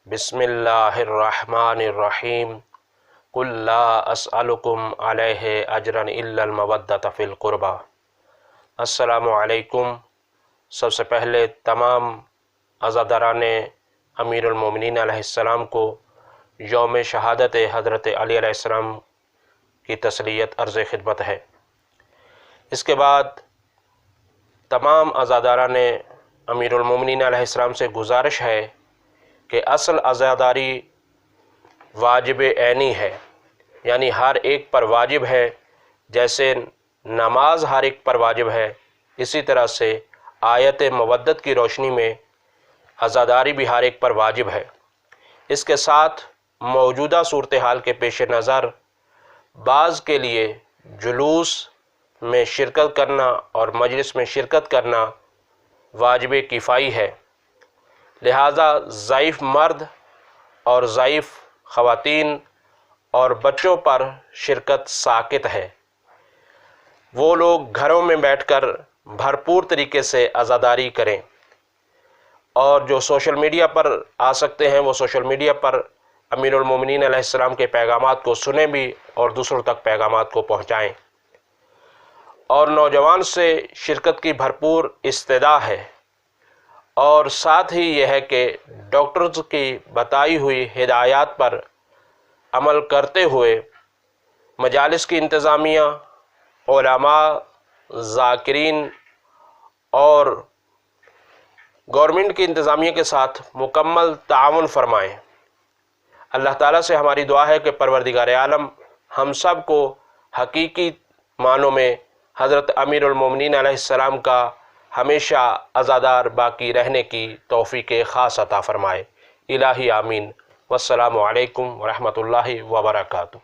بسم اللہ الرحمن الرحیم قل لا اسألکم علیہ اجرا الا المودۃ فی القربى۔ السلام علیکم۔ سب سے پہلے تمام عزاداران امیر المومنین علیہ السلام کو یوم شہادت حضرت علی علیہ السلام کی تسلیت عرض خدمت ہے۔ اس کے بعد تمام عزاداران امیر المومنین علیہ السلام سے گزارش ہے کہ اصل عزاداری واجب عینی ہے، یعنی ہر ایک پر واجب ہے۔ جیسے نماز ہر ایک پر واجب ہے، اسی طرح سے آیت مودت کی روشنی میں عزاداری بھی ہر ایک پر واجب ہے۔ اس کے ساتھ موجودہ صورتحال کے پیش نظر بعض کے لیے جلوس میں شرکت کرنا اور مجلس میں شرکت کرنا واجب کفائی ہے، لہذا ضعیف مرد اور ضعیف خواتین اور بچوں پر شرکت ساقط ہے۔ وہ لوگ گھروں میں بیٹھ کر بھرپور طریقے سے عزاداری کریں، اور جو سوشل میڈیا پر آ سکتے ہیں وہ سوشل میڈیا پر امیر المومنین علیہ السلام کے پیغامات کو سنیں بھی اور دوسروں تک پیغامات کو پہنچائیں۔ اور نوجوان سے شرکت کی بھرپور استدعا ہے، اور ساتھ ہی یہ ہے کہ ڈاکٹرز کی بتائی ہوئی ہدایات پر عمل کرتے ہوئے مجالس کی انتظامیہ، علماء، ذاکرین اور گورنمنٹ کی انتظامیہ کے ساتھ مکمل تعاون فرمائیں۔ اللہ تعالیٰ سے ہماری دعا ہے کہ پروردگار عالم ہم سب کو حقیقی معنوں میں حضرت امیر المومنین علیہ السلام کا ہمیشہ عزادار باقی رہنے کی توفیق خاص عطا فرمائے۔ الہی آمین۔ والسلام علیکم ورحمۃ اللہ وبرکاتہ۔